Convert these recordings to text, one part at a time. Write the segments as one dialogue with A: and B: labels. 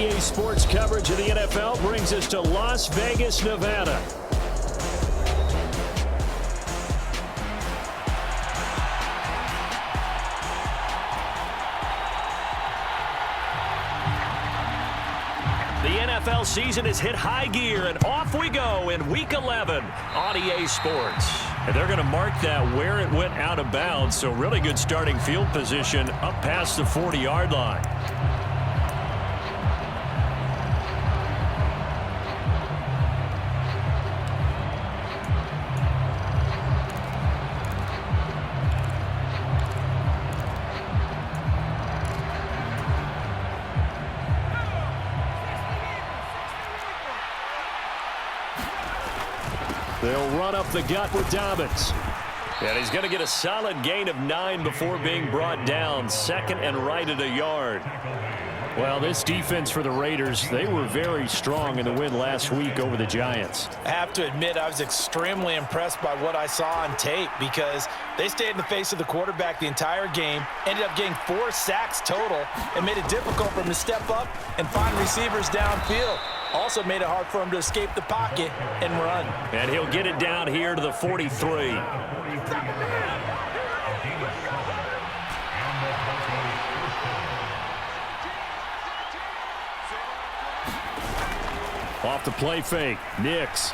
A: RDA Sports coverage of the NFL brings us to Las Vegas, Nevada. The NFL season has hit high gear, and off we go in Week 11 on EA Sports. And they're going to mark that where it went out of bounds, so really good starting field position up past the 40-yard line. They'll run up the gut with Dobbins. And he's going to get a solid gain of 9 before being brought down. Second and right at a yard. Well, this defense for the Raiders, they were very strong in the win last week over the Giants.
B: I have to admit, I was extremely impressed by what I saw on tape because they stayed in the face of the quarterback the entire game, ended up getting 4 sacks total, and made it difficult for him to step up and find receivers downfield. Also made it hard for him to escape the pocket and run.
A: And he'll get it down here to the 43. Off the play fake, Nix.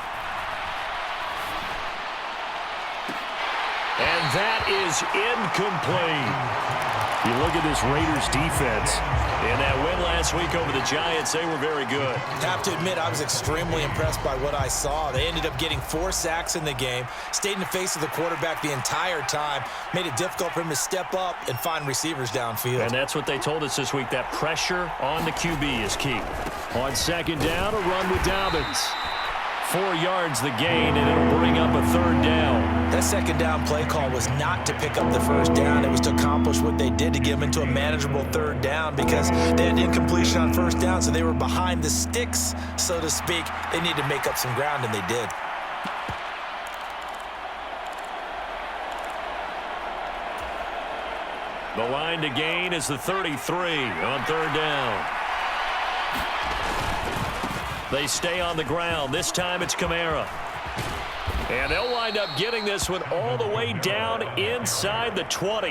A: And that is incomplete. You look at this Raiders defense. In that win last week over the Giants, they were very good.
B: I have to admit, I was extremely impressed by what I saw. They ended up getting 4 sacks in the game, stayed in the face of the quarterback the entire time, made it difficult for him to step up and find receivers downfield.
A: And that's what they told us this week, that pressure on the QB is key. On second down, a run with Dobbins. 4 yards the gain, and it'll bring up a third down.
B: That second down play call was not to pick up the first down. It was to accomplish what they did to get them into a manageable third down because they had incompletion on first down, so they were behind the sticks, so to speak. They needed to make up some ground, and they did.
A: The line to gain is the 33 on third down. They stay on the ground. This time it's Kamara. And they'll wind up getting this one all the way down inside the 20.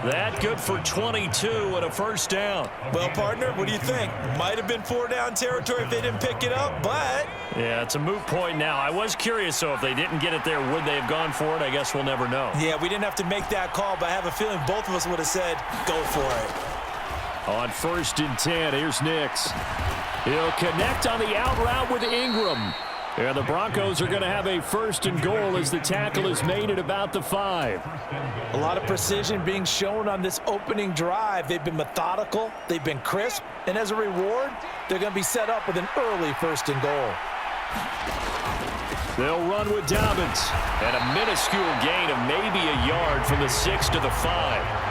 A: That good for 22 and a first down.
B: Well, partner, what do you think? Might have been 4-down territory if they didn't pick it up, but...
A: Yeah, it's a moot point now. I was curious, though, if they didn't get it there, would they have gone for it? I guess we'll never know.
B: Yeah, we didn't have to make that call, but I have a feeling both of us would have said, go for it.
A: On 1st and 10, here's Nix. He'll connect on the out route with Ingram. And the Broncos are going to have a 1st and goal as the tackle is made at about the 5.
B: A lot of precision being shown on this opening drive. They've been methodical, they've been crisp, and as a reward, they're going to be set up with an early 1st and goal.
A: They'll run with Dobbins. And a minuscule gain of maybe a yard from the 6 to the 5.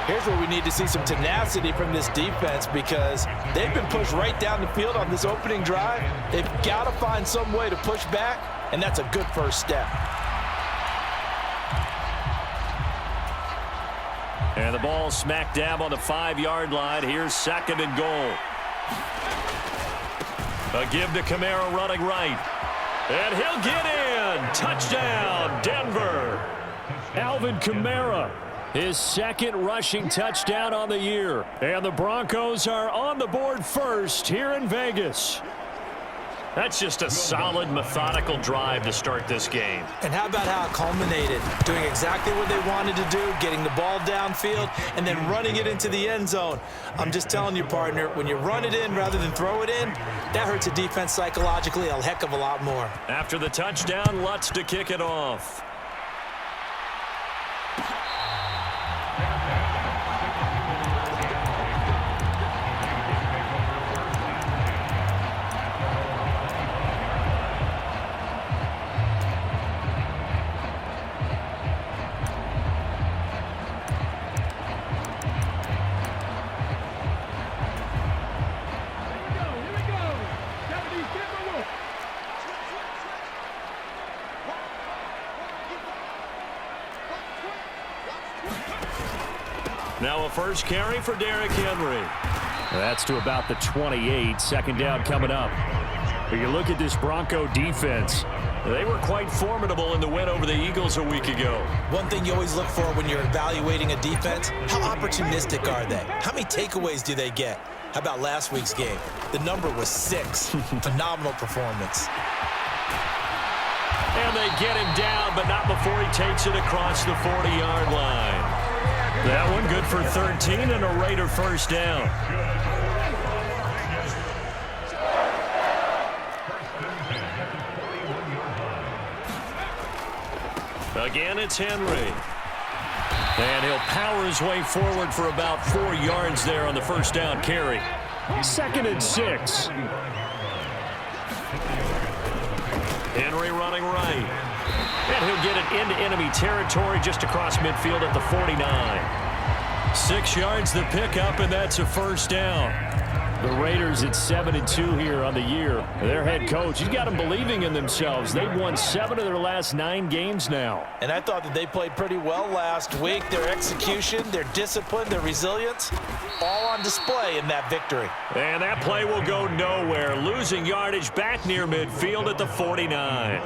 B: Here's where we need to see some tenacity from this defense because they've been pushed right down the field on this opening drive. They've got to find some way to push back, and that's a good first step.
A: And the ball smack dab on the 5-yard line. Here's 2nd and goal. A give to Kamara running right. And he'll get in. Touchdown, Denver. Alvin Kamara. His 2nd rushing touchdown on the year. And the Broncos are on the board first here in Vegas. That's just a solid, methodical drive to start this game.
B: And how about how it culminated? Doing exactly what they wanted to do, getting the ball downfield, and then running it into the end zone. I'm just telling you, partner, when you run it in rather than throw it in, that hurts a defense psychologically a heck of a lot more.
A: After the touchdown, Lutz to kick it off. Now a first carry for Derrick Henry. That's to about the 28. Second down coming up. You look at this Bronco defense. They were quite formidable in the win over the Eagles a week ago.
B: One thing you always look for when you're evaluating a defense, how opportunistic are they? How many takeaways do they get? How about last week's game? The number was 6. Phenomenal performance.
A: And they get him down, but not before he takes it across the 40-yard line. That one good for 13 and a Raider first down. Again, it's Henry. And he'll power his way forward for about 4 yards there on the first down carry. 2nd and 6. Henry running right. And he'll get it into enemy territory just across midfield at the 49. 6 yards the pickup, and that's a first down. The Raiders at 7-2 here on the year. Their head coach, he's got them believing in themselves. They've won 7 of their last 9 games now.
B: And I thought that they played pretty well last week. Their execution, their discipline, their resilience, all on display in that victory.
A: And that play will go nowhere. Losing yardage back near midfield at the 49.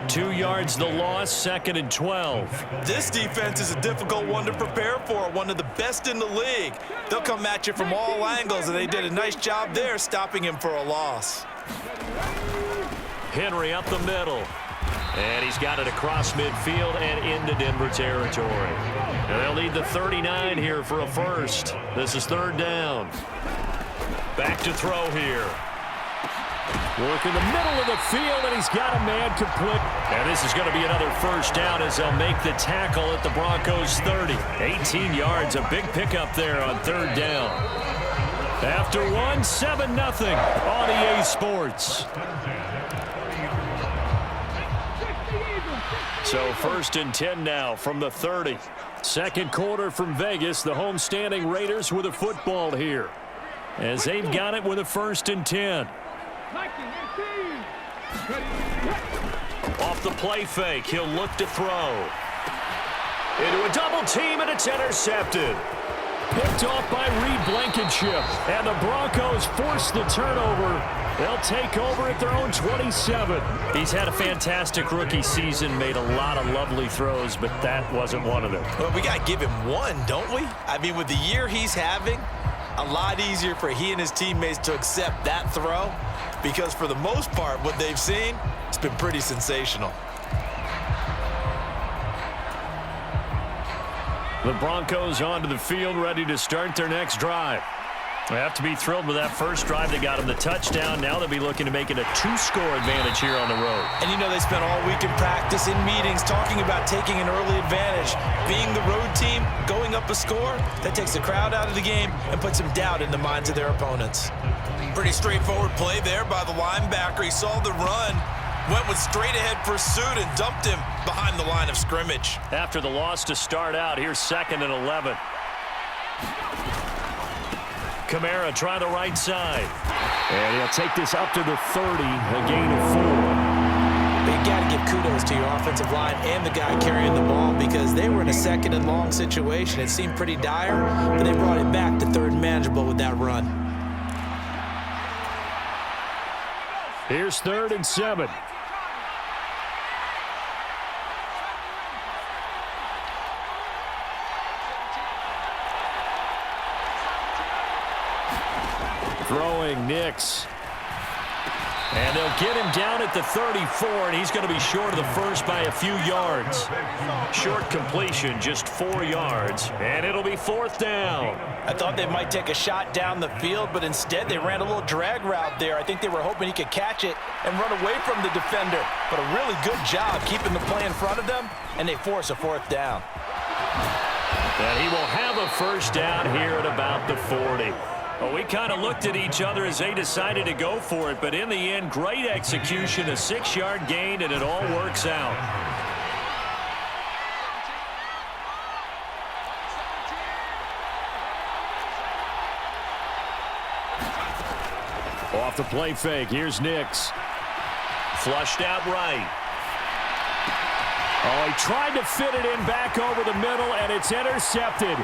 A: 2 yards the loss, 2nd and 12.
B: This defense is a difficult one to prepare for, one of the best in the league. They'll come at you from all angles, and they did a nice job there stopping him for a loss.
A: Henry up the middle. And he's got it across midfield and into Denver territory. And they'll need the 39 here for a first. This is 3rd down. Back to throw here. Work in the middle of the field, and he's got a man complete. And this is going to be another first down as they'll make the tackle at the Broncos' 30. 18 yards, a big pickup there on 3rd down. After 1, 7-0 on EA Sports. So 1st and 10 now from the 30. Second quarter from Vegas. The homestanding Raiders with a football here, as they've got it with a 1st and 10. Off the play fake, he'll look to throw. Into a double team, and it's intercepted. Picked off by Reed Blankenship, and the Broncos force the turnover. They'll take over at their own 27. He's had a fantastic rookie season, made a lot of lovely throws, but that wasn't one of them.
B: Well, we got to give him one, don't we? I mean, with the year he's having, a lot easier for he and his teammates to accept that throw, because for the most part, what they've seen, it's been pretty sensational.
A: The Broncos onto the field, ready to start their next drive. They have to be thrilled with that first drive. They got them the touchdown. Now they'll be looking to make it a 2-score advantage here on the road.
B: And you know, they spent all week in practice, in meetings, talking about taking an early advantage. Being the road team, going up a score, that takes the crowd out of the game and puts some doubt in the minds of their opponents. Pretty straightforward play there by the linebacker. He saw the run, went with straight-ahead pursuit, and dumped him behind the line of scrimmage.
A: After the loss to start out, here's 2nd and 11. Kamara try the right side. And he'll take this up to the 30, a gain of 4.
B: You got to give kudos to your offensive line and the guy carrying the ball, because they were in a 2nd and long situation. It seemed pretty dire, but they brought it back to 3rd and manageable with that run.
A: Here's 3rd and 7. Throwing Nix. And they'll get him down at the 34, and he's going to be short of the first by a few yards. Short completion, just 4 yards, and it'll be 4th down.
B: I thought they might take a shot down the field, but instead they ran a little drag route there. I think they were hoping he could catch it and run away from the defender. But a really good job keeping the play in front of them, and they force a 4th down.
A: And he will have a first down here at about the 40. Well, we kind of looked at each other as they decided to go for it, but in the end, great execution, a 6-yard gain, and it all works out. Off the play fake, here's Nix. Flushed out right. Oh, he tried to fit it in back over the middle, and it's intercepted.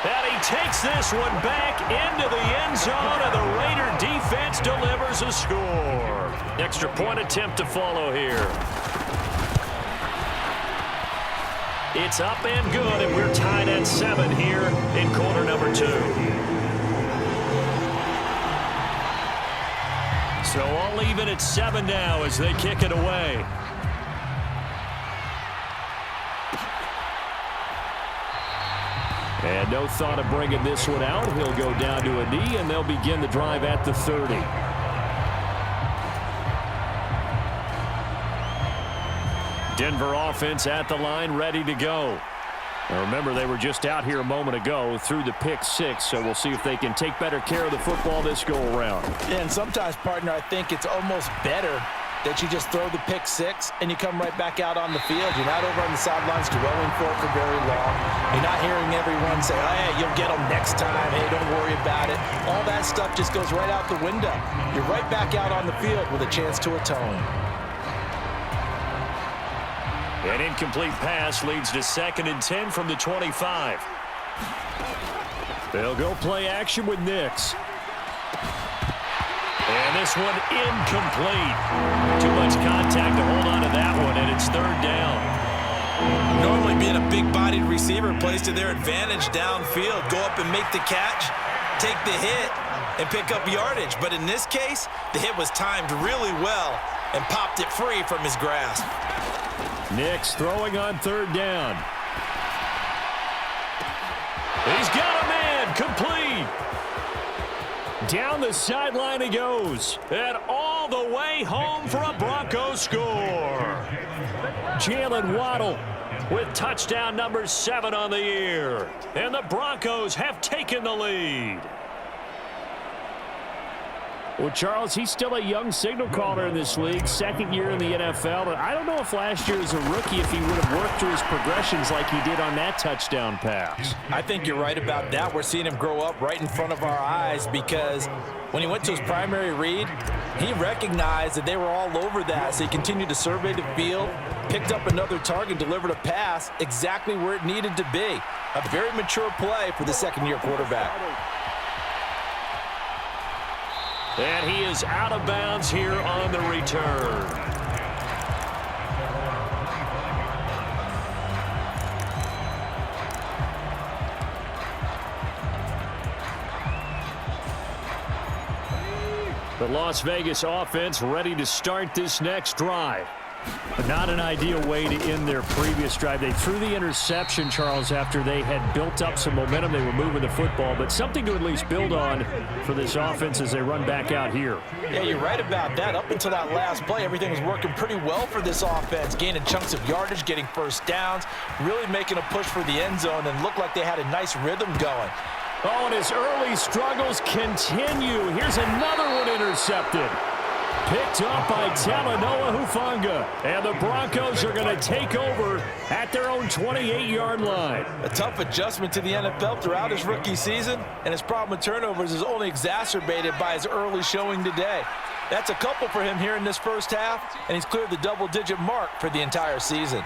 A: And he takes this one back into the end zone, and the Raider defense delivers a score. Extra point attempt to follow here. It's up and good, and we're tied at 7 here in quarter number 2. So all even at 7 now as they kick it away. And no thought of bringing this one out. He'll go down to a knee, and they'll begin the drive at the 30. Denver offense at the line, ready to go. Now remember, they were just out here a moment ago through the pick 6, so we'll see if they can take better care of the football this go-around.
B: Yeah, and sometimes, partner, I think it's almost better that you just throw the pick 6 and you come right back out on the field. You're not over on the sidelines dwelling for it for very long. You're not hearing everyone say, oh, hey, you'll get them next time. Hey, don't worry about it. All that stuff just goes right out the window. You're right back out on the field with a chance to atone.
A: An incomplete pass leads to 2nd and 10 from the 25. They'll go play action with Nix. And this one incomplete. Too much contact to hold on to that one, and it's 3rd down.
B: Normally being a big-bodied receiver plays to their advantage downfield. Go up and make the catch, take the hit, and pick up yardage. But in this case, the hit was timed really well and popped it free from his grasp.
A: Nix throwing on 3rd down. He's got a man, complete. Down the sideline he goes, and all the way home for a Broncos score. Jalen Waddle with touchdown number 7 on the year. And the Broncos have taken the lead. Well, Charles, he's still a young signal caller in this league, 2nd year in the NFL. But I don't know if last year as a rookie, if he would have worked through his progressions like he did on that touchdown pass.
B: I think you're right about that. We're seeing him grow up right in front of our eyes because when he went to his primary read, he recognized that they were all over that. So he continued to survey the field, picked up another target, delivered a pass exactly where it needed to be. A very mature play for the 2nd-year quarterback.
A: And he is out of bounds here on the return. The Las Vegas offense ready to start this next drive. Not an ideal way to end their previous drive. They threw the interception, Charles, after they had built up some momentum. They were moving the football, but something to at least build on for this offense as they run back out here.
B: Yeah, you're right about that. Up until that last play, everything was working pretty well for this offense, gaining chunks of yardage, getting first downs, really making a push for the end zone, and looked like they had a nice rhythm going.
A: Oh, and his early struggles continue. Here's another one intercepted. Picked up by Talanoa Hufanga. And the Broncos are going to take over at their own 28-yard line.
B: A tough adjustment to the NFL throughout his rookie season, and his problem with turnovers is only exacerbated by his early showing today. That's a couple for him here in this first half, and he's cleared the double-digit mark for the entire season.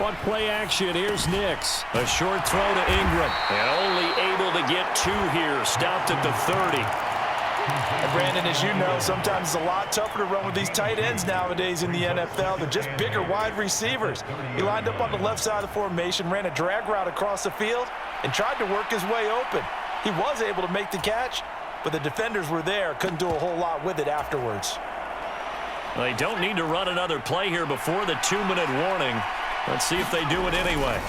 A: On play action, here's Nix. A short throw to Ingram. And only able to get 2 here. Stopped at the 30.
B: And Brandon, as you know, sometimes it's a lot tougher to run with these tight ends nowadays in the NFL. They're just bigger wide receivers. He lined up on the left side of the formation, ran a drag route across the field, and tried to work his way open. He was able to make the catch, but the defenders were there. Couldn't do a whole lot with it afterwards.
A: Well, they don't need to run another play here before the 2-minute warning. Let's see if they do it anyway.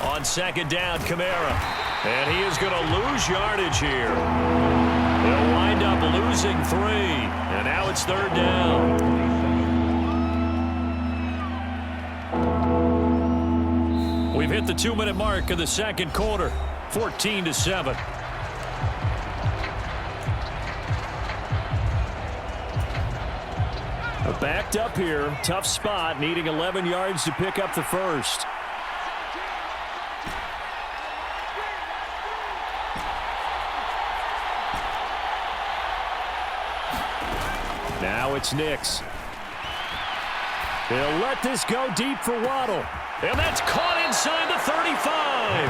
A: On 2nd down, Kamara. And he is going to lose yardage here. They'll wind up losing 3. And now it's 3rd down. We've hit the 2-minute mark of the 2nd quarter. 14-7. Backed up here. Tough spot. Needing 11 yards to pick up the first. Now it's Nix. He'll let this go deep for Waddle. And that's caught inside the 35.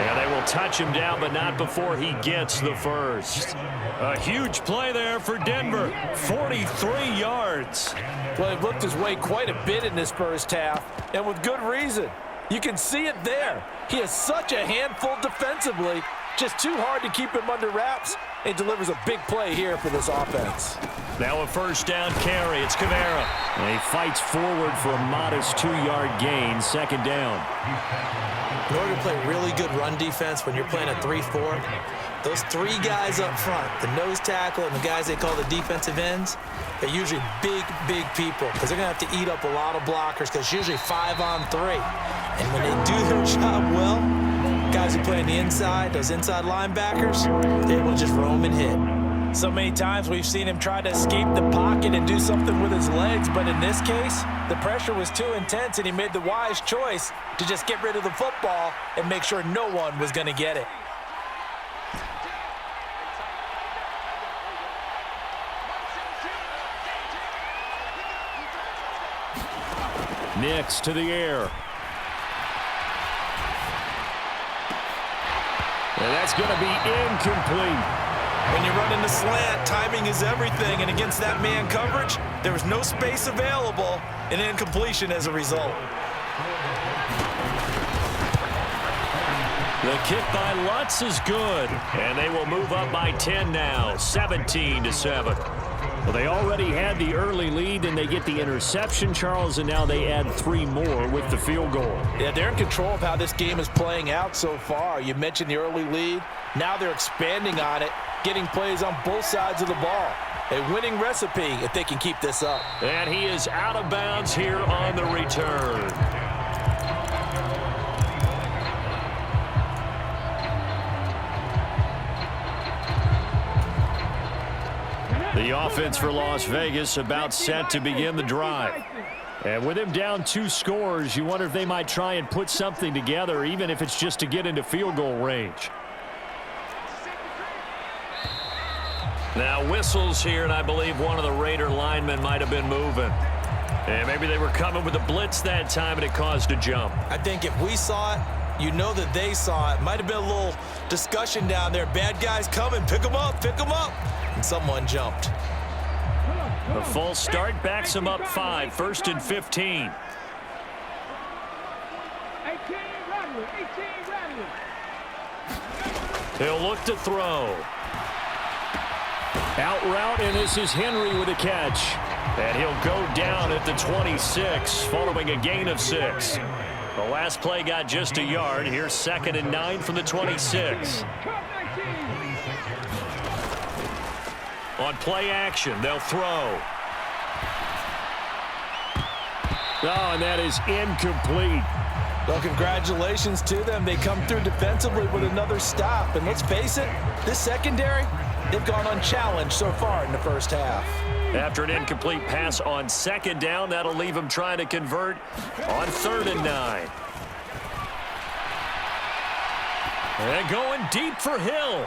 A: And they will touch him down, but not before he gets the first. A huge play there for Denver. 43 yards.
B: Well, he looked his way quite a bit in this first half, and with good reason. You can see it there. He is such a handful defensively. Just too hard to keep him under wraps, and delivers a big play here for this offense.
A: Now a first down carry. It's Kamara. And he fights forward for a modest 2-yard gain. Second down.
C: In order to play really good run defense when you're playing a 3-4, those three guys up front, the nose tackle and the guys they call the defensive ends, they're usually big, big people because they're going to have to eat up a lot of blockers because it's usually 5-on-3. And when they do their job well, guys who play on the inside, those inside linebackers, they're able to just roam and hit.
B: So many times we've seen him try to escape the pocket and do something with his legs, but in this case, the pressure was too intense and he made the wise choice to just get rid of the football and make sure no one was going to get it.
A: Nix to the air. And that's going to be incomplete.
B: When you run in the slant, timing is everything, and against that man coverage, there was no space available, and incompletion as a result.
A: The kick by Lutz is good, and they will move up by 10 now, 17-7. Well, they already had the early lead, and they get the interception, Charles, and now they add 3 more with the field goal.
B: Yeah, they're in control of how this game is playing out so far. You mentioned the early lead. Now they're expanding on it, getting plays on both sides of the ball. A winning recipe if they can keep this up.
A: And he is out of bounds here on the return. The offense for Las Vegas about set to begin the drive. And with him down 2 scores, you wonder if they might try and put something together, even if it's just to get into field goal range. Now whistles here, and I believe one of the Raider linemen might have been moving. And maybe they were coming with a blitz that time, and it caused a jump.
C: I think if we saw it, you know that they saw it. Might have been a little discussion down there. Bad guys coming, pick them up, pick them up. And someone jumped.
A: A false start backs him up 5, 1st and 15. He'll look to throw. Out route, and this is Henry with a catch. And he'll go down at the 26, following a gain of 6. The last play got just a yard. Here's 2nd and 9 from the 26. On play action, they'll throw. Oh, and that is incomplete.
B: Well, congratulations to them. They come through defensively with another stop. And let's face it, this secondary, they've gone unchallenged so far in the first half.
A: After an incomplete pass on 2nd down, that'll leave them trying to convert on 3rd and 9. And going deep for Hill.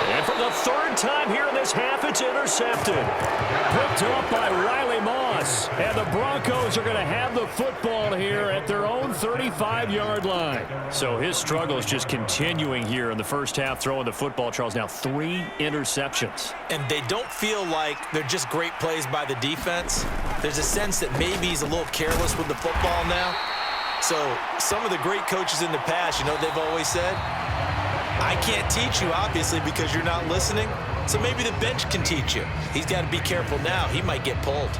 A: And for the 3rd time here in this half, it's intercepted. Picked up by Riley Moss. And the Broncos are going to have the football here at their own 35-yard line. So his struggle is just continuing here in the first half, throwing the football. Charles, now 3 interceptions.
C: And they don't feel like they're just great plays by the defense. There's a sense that maybe he's a little careless with the football now. So some of the great coaches in the past, you know, they've always said, I can't teach you, obviously, because you're not listening. So maybe the bench can teach you. He's got to be careful now. He might get pulled.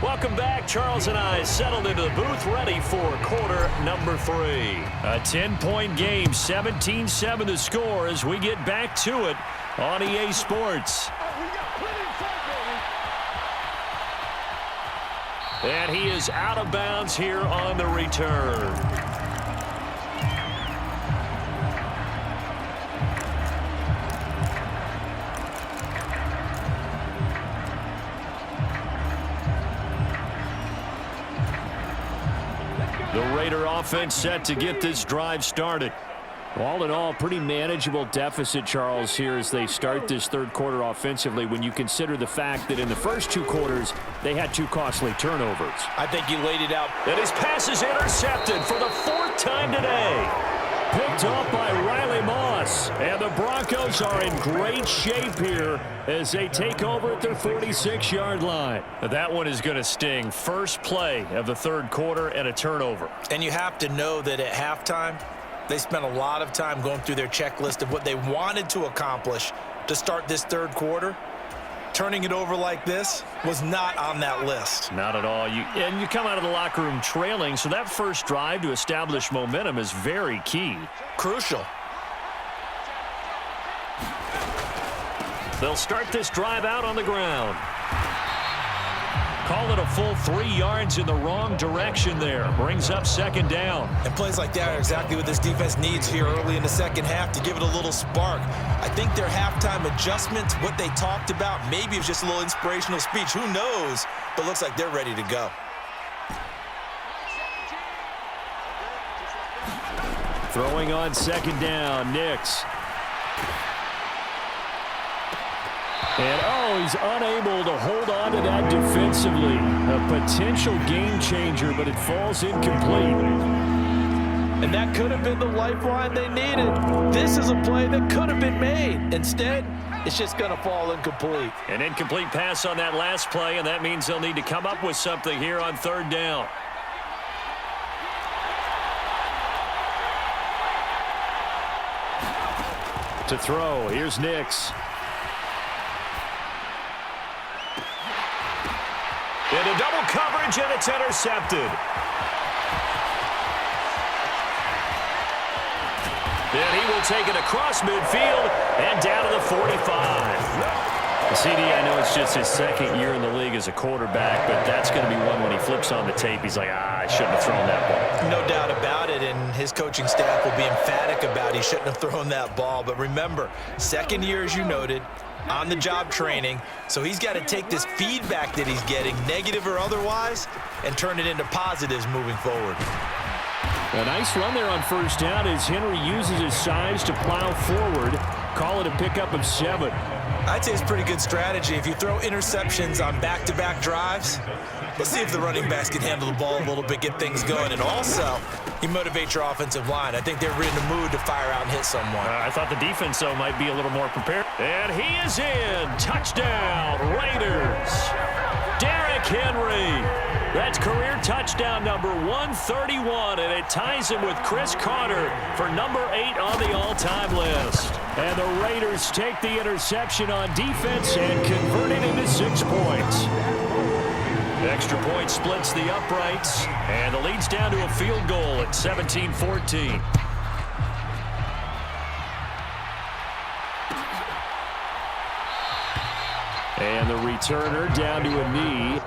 A: Welcome back. Charles and I settled into the booth, ready for quarter number 3. A 10-point game, 17-7 the score as we get back to it on EA Sports. And he is out of bounds here on the return. The Raider offense set to get this drive started. All in all, pretty manageable deficit, Charles, here as they start this third quarter offensively when you consider the fact that in the first two quarters, they had two costly turnovers.
B: I think you laid it out.
A: And his pass is intercepted for the fourth time today. Picked off by Riley Moss. And the Broncos are in great shape here as they take over at their 46-yard line. That one is going to sting. First play of the third quarter and a turnover.
B: And you have to know that at halftime, they spent a lot of time going through their checklist of what they wanted to accomplish to start this third quarter. Turning it over like this was not on that list.
A: Not at all. And you come out of the locker room trailing, so that first drive to establish momentum is very key.
B: Crucial.
A: They'll start this drive out on the ground. Call it a full 3 yards in the wrong direction there. Brings up second down.
B: And plays like that are exactly what this defense needs here early in the second half to give it a little spark. I think their halftime adjustments, what they talked about, maybe it was just a little inspirational speech. Who knows? But looks like they're ready to go.
A: Throwing on second down, Nix. And, he's unable to hold on to that defensively. A potential game changer, but it falls incomplete.
B: And that could have been the lifeline they needed. This is a play that could have been made. Instead, it's just going to fall incomplete.
A: An incomplete pass on that last play, and that means they'll need to come up with something here on third down. To throw, here's Nix. Into double coverage, and it's intercepted. Then he will take it across midfield and down to the 45. CD, I know it's just his second year in the league as a quarterback, but that's going to be one when he flips on the tape. He's like, I shouldn't have thrown that ball.
B: No doubt about it, and his coaching staff will be emphatic about he shouldn't have thrown that ball. But remember, second year, as you noted, on-the-job training, so he's got to take this feedback that he's getting, negative or otherwise, and turn it into positives moving forward.
A: A nice run there on first down as Henry uses his size to plow forward. Call it a pickup of 7.
B: I'd say it's pretty good strategy. If you throw interceptions on back-to-back drives, let's see if the running backs can handle the ball a little bit, get things going. And also, you motivate your offensive line. I think they're in the mood to fire out and hit someone.
A: I thought the defense, though, might be a little more prepared. And he is in. Touchdown, Raiders. Derrick Henry. That's career touchdown number 131, and it ties him with Chris Carter for number 8 on the all-time list. And the Raiders take the interception on defense and convert it into 6 points. The extra point splits the uprights, and the lead's down to a field goal at 17-14. And the returner down to a knee.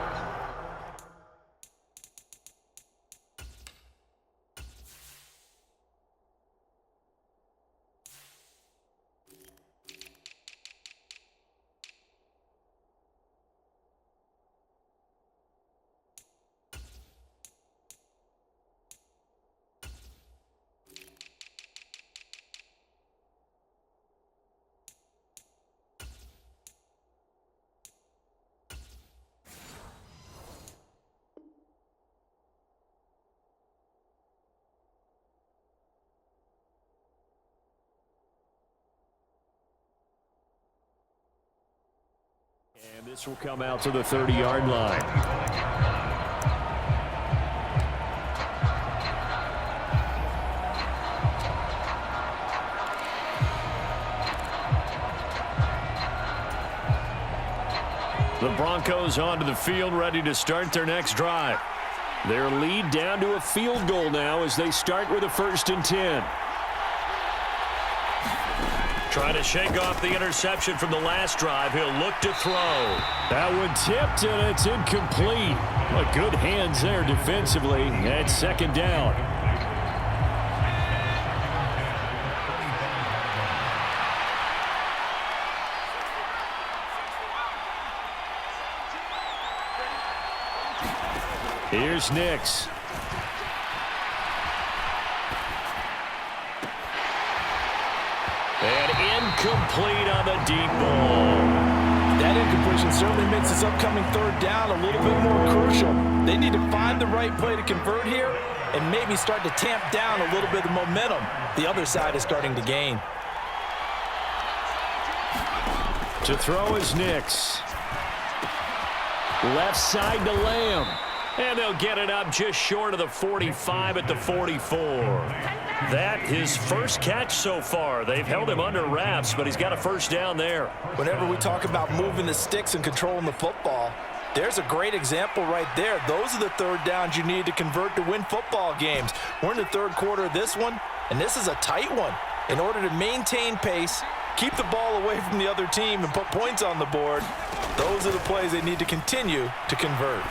A: And this will come out to the 30-yard line. The Broncos onto the field, ready to start their next drive. Their lead down to a field goal now as they start with a 1st and 10. Trying to shake off the interception from the last drive. He'll look to throw. That one tipped, and it's incomplete. But good hands there defensively. At second down. Here's Nix. incomplete on the deep ball.
B: That incompletion certainly makes this upcoming third down a little bit more crucial. They need to find the right play to convert here and maybe start to tamp down a little bit of momentum the other side is starting to gain.
A: To throw is Nix. Left side to Lamb. And they'll get it up just short of the 45 at the 44. That his first catch so far. They've held him under wraps, but he's got a first down there.
B: Whenever we talk about moving the sticks and controlling the football, there's a great example right there. Those are the third downs you need to convert to win football games. We're in the third quarter of this one, and this is a tight one. In order to maintain pace, keep the ball away from the other team, and put points on the board, those are the plays they need to continue to convert.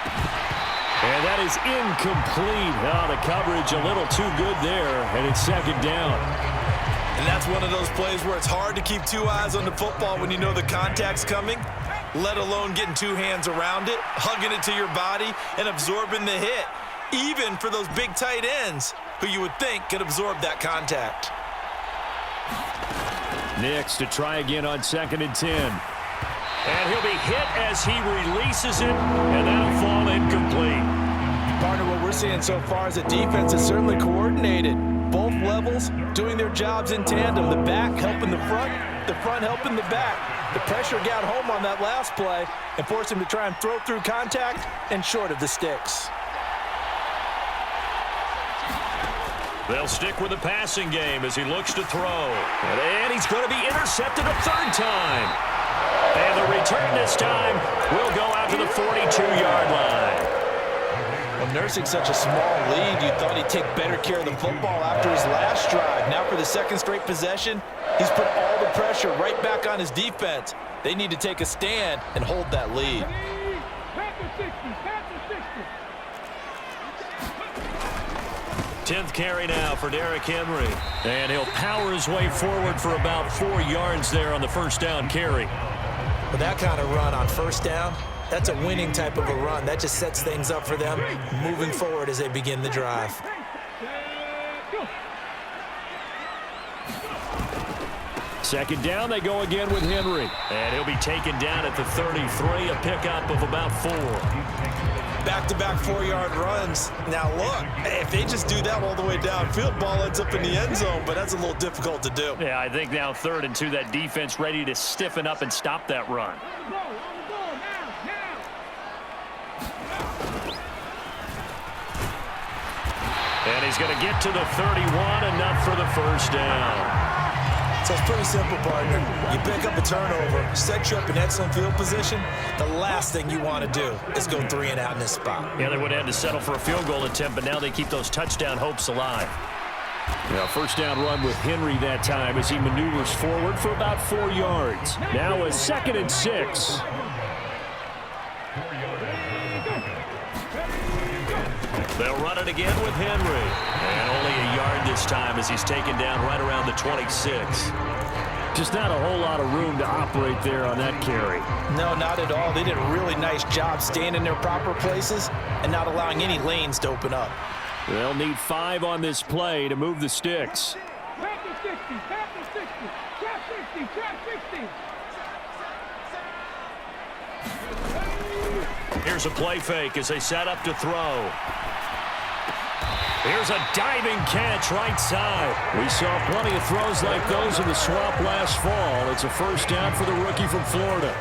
A: And that is incomplete. Oh, the coverage a little too good there, and it's second down.
B: And that's one of those plays where it's hard to keep two eyes on the football when you know the contact's coming, let alone getting two hands around it, hugging it to your body, and absorbing the hit, even for those big tight ends who you would think could absorb that contact.
A: Nix to try again on 2nd and 10. And he'll be hit as he releases it, and that'll fall incomplete.
B: Partner, what we're seeing so far is the defense is certainly coordinated. Both levels doing their jobs in tandem. The back helping the front helping the back. The pressure got home on that last play and forced him to try and throw through contact and short of the sticks.
A: They'll stick with the passing game as he looks to throw. And he's going to be intercepted a third time. And the return this time will go out to the 42-yard line.
B: Well, nursing such a small lead, you thought he'd take better care of the football after his last drive. Now for the second straight possession, he's put all the pressure right back on his defense. They need to take a stand and hold that lead.
A: 10th carry now for Derrick Henry. And he'll power his way forward for about 4 yards there on the first down carry.
C: With that kind of run on first down, that's a winning type of a run. That just sets things up for them moving forward as they begin the drive.
A: Second down, they go again with Henry. And he'll be taken down at the 33, a pickup of about 4.
B: Back-to-back 4-yard runs. Now look, if they just do that all the way downfield, ball ends up in the end zone, but that's a little difficult to do.
A: Yeah, I think now 3rd and 2, that defense ready to stiffen up and stop that run. And he's going to get to the 31, enough for the first down.
B: So it's pretty simple, partner. You pick up a turnover, set you up in excellent field position. The last thing you want to do is go 3 and out in this spot.
A: Yeah, they would have had to settle for a field goal attempt, but now they keep those touchdown hopes alive. Now, first down run with Henry that time as he maneuvers forward for about 4 yards. Now a 2nd and 6. They'll run it again with Henry. And only a yard this time as he's taken down right around the 26. Just not a whole lot of room to operate there on that carry.
B: No, not at all. They did a really nice job staying in their proper places and not allowing any lanes to open up.
A: They'll need 5 on this play to move the sticks.
D: Trap the 60, trap the 60, trap 60, trap 60.
A: Here's a play fake as they set up to throw. Here's a diving catch right side. We saw plenty of throws like those in the swamp last fall. It's a first down for the rookie from Florida.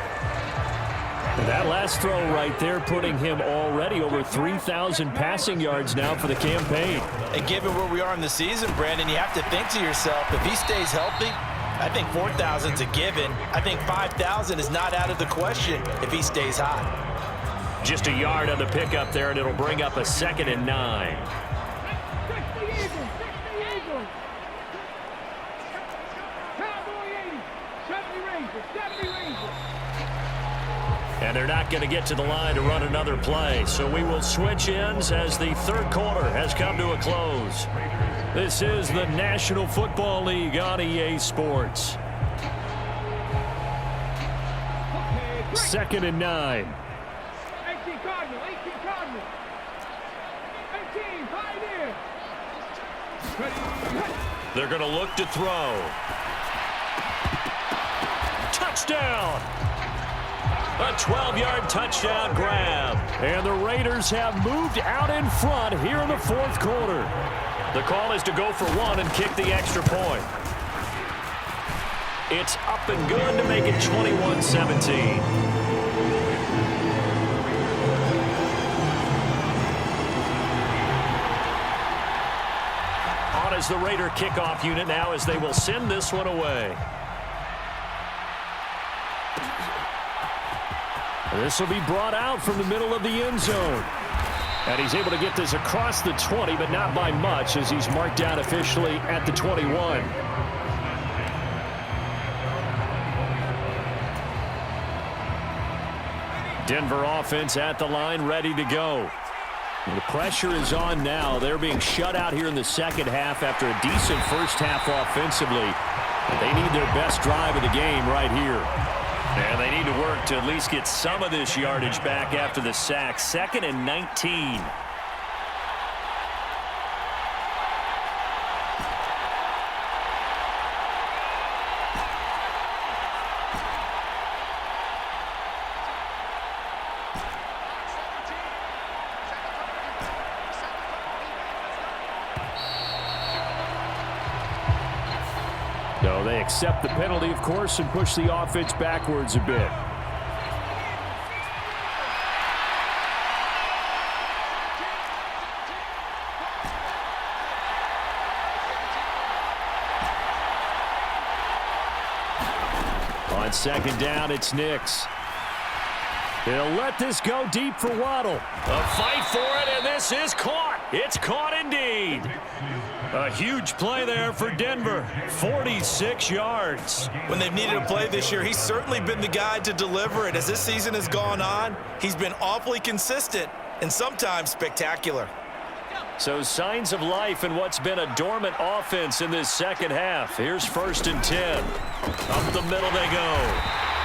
A: And that last throw right there putting him already over 3,000 passing yards now for the campaign.
B: And given where we are in the season, Brandon, you have to think to yourself, if he stays healthy, I think 4,000 is a given. I think 5,000 is not out of the question if he stays hot.
A: Just a yard on the pickup there, and it'll bring up a 2nd and 9. And they're not going to get to the line to run another play. So we will switch ends as the third quarter has come to a close. This is the National Football League on EA Sports. 2nd and 9.
D: 18 Cardinal, 18 Cardinal. 18, Pioneer.
A: They're going to look to throw. touchdown. A 12-yard touchdown grab. And the Raiders have moved out in front here in the fourth quarter. The call is to go for one and kick the extra point. It's up and good to make it 21-17. On is the Raider kickoff unit now as they will send this one away. This will be brought out from the middle of the end zone. And he's able to get this across the 20, but not by much as he's marked down officially at the 21. Denver offense at the line, ready to go. The pressure is on now. They're being shut out here in the second half after a decent first half offensively. They need their best drive of the game right here. And they need to work to at least get some of this yardage back after the sack. 2nd and 19. So they accept the penalty, of course, and push the offense backwards a bit. On second down, it's Nix. He'll let this go deep for Waddle. A fight for it, and this is caught. It's caught indeed. A huge play there for Denver. 46 yards.
B: When they've needed a play this year, he's certainly been the guy to deliver it. As this season has gone on, he's been awfully consistent and sometimes spectacular.
A: So signs of life in what's been a dormant offense in this second half. Here's 1st and 10. Up the middle they go.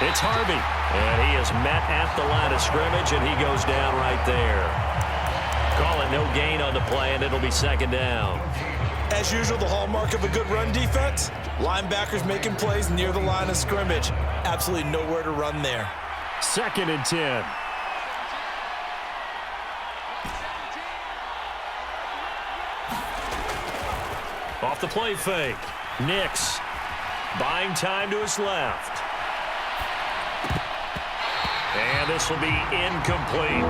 A: It's Harvey. And he is met at the line of scrimmage, and he goes down right there. Call it no gain on the play, and it'll be 2nd down.
B: As usual, the hallmark of a good run defense, linebackers making plays near the line of scrimmage. Absolutely nowhere to run there.
A: 2nd and 10. Off the play fake. Nix buying time to his left. And this will be incomplete.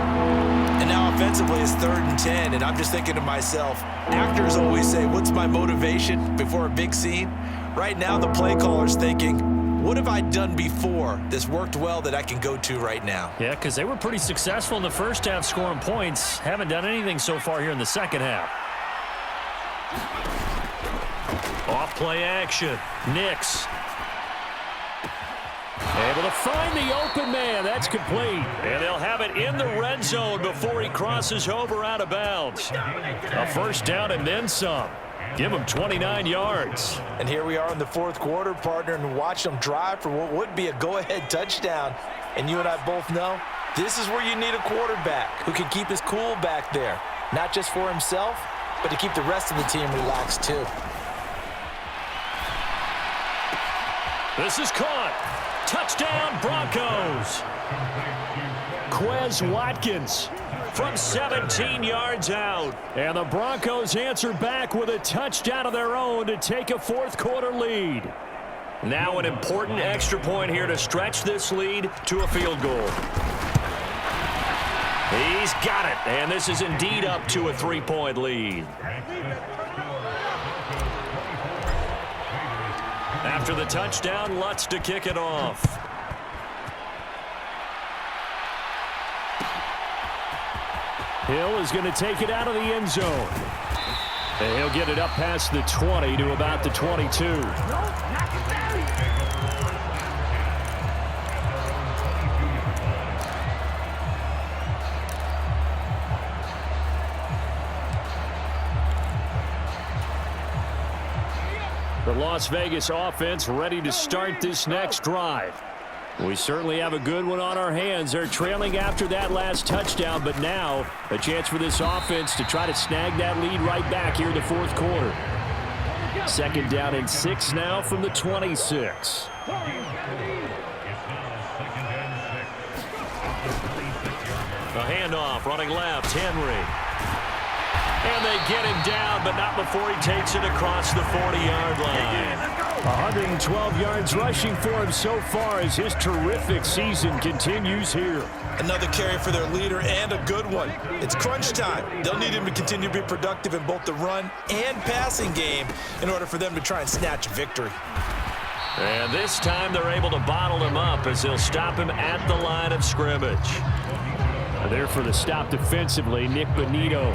B: And now offensively it's 3rd and 10, and I'm just thinking to myself, actors always say, what's my motivation before a big scene? Right now the play caller's thinking, what have I done before this worked well that I can go to right now?
A: Yeah, because they were pretty successful in the first half scoring points. Haven't done anything so far here in the second half. Off play action. Nix. Able to find the open man. That's complete. And they'll have it in the red zone before he crosses over out of bounds. A 1st down and then some. Give him 29 yards.
B: And here we are in the fourth quarter, partner, and watch them drive for what would be a go-ahead touchdown. And you and I both know this is where you need a quarterback who can keep his cool back there. Not just for himself, but to keep the rest of the team relaxed too.
A: This is caught. Touchdown, Broncos. Quez Watkins from 17 yards out. And the Broncos answer back with a touchdown of their own to take a fourth quarter lead. Now an important extra point here to stretch this lead to a field goal. He's got it, and this is indeed up to a 3-point lead. After the touchdown, Lutz to kick it off. Hill is going to take it out of the end zone. And he'll get it up past the 20 to about the 22. The Las Vegas offense ready to start this next drive. We certainly have a good one on our hands. They're trailing after that last touchdown, but now a chance for this offense to try to snag that lead right back here in the fourth quarter. 2nd down and 6 now from the 26. The handoff, running left, Henry. And they get him down, but not before he takes it across the 40-yard line. 112 yards rushing for him so far as his terrific season continues here.
B: Another carry for their leader and a good one. It's crunch time. They'll need him to continue to be productive in both the run and passing game in order for them to try and snatch a victory.
A: And this time they're able to bottle him up as they'll stop him at the line of scrimmage. There for the stop defensively, Nick Bonito.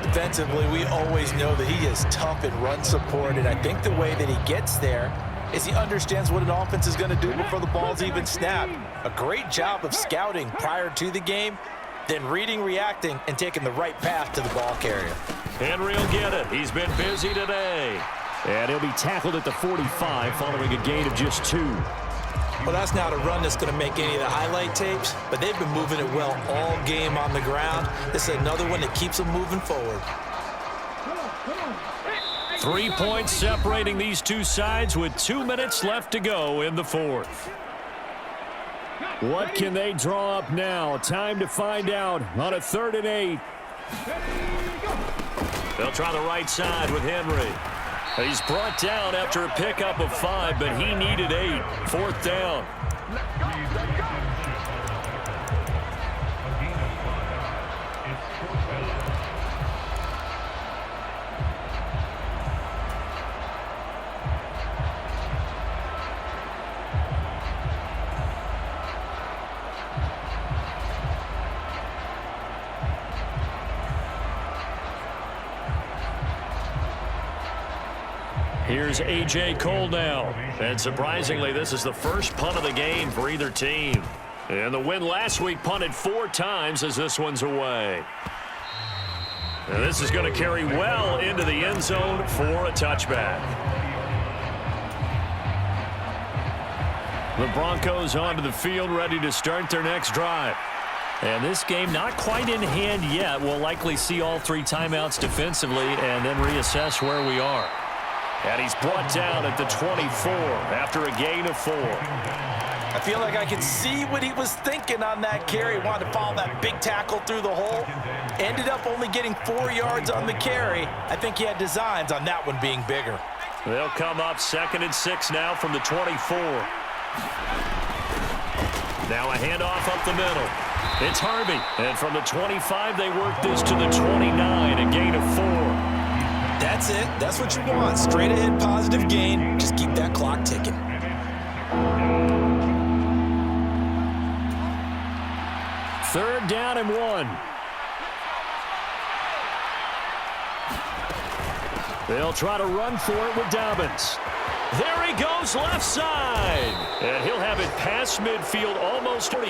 B: Defensively, we always know that he is tough in run support, and I think the way that he gets there is he understands what an offense is going to do before the ball's even snapped. A great job of scouting prior to the game, then reading, reacting, and taking the right path to the ball carrier.
A: Henry will get it. He's been busy today. And he'll be tackled at the 45 following a gain of just 2.
C: Well, that's not a run that's going to make any of the highlight tapes, but they've been moving it well all game on the ground. This is another one that keeps them moving forward.
A: 3 points separating these two sides with 2 minutes left to go in the fourth. What can they draw up now? Time to find out on a 3rd and 8. They'll try the right side with Henry. He's brought down after a pickup of 5, but he needed 8. 4th down. Here's A.J. Cole now. And surprisingly, this is the first punt of the game for either team. And the win last week punted 4 times as this one's away. And this is going to carry well into the end zone for a touchback. The Broncos onto the field, ready to start their next drive. And this game not quite in hand yet. We'll likely see all 3 timeouts defensively and then reassess where we are. And he's brought down at the 24 after a gain of 4.
B: I feel like I could see what he was thinking on that carry. Wanted to follow that big tackle through the hole. Ended up only getting 4 yards on the carry. I think he had designs on that one being bigger.
A: They'll come up 2nd and 6 now from the 24. Now a handoff up the middle. It's Harvey. And from the 25, they work this to the 29, a gain of 4.
B: That's it. That's what you want. Straight ahead positive gain. Just keep that clock ticking.
A: Third down and 1. They'll try to run for it with Dobbins. There he goes left side. And he'll have it past midfield almost 40.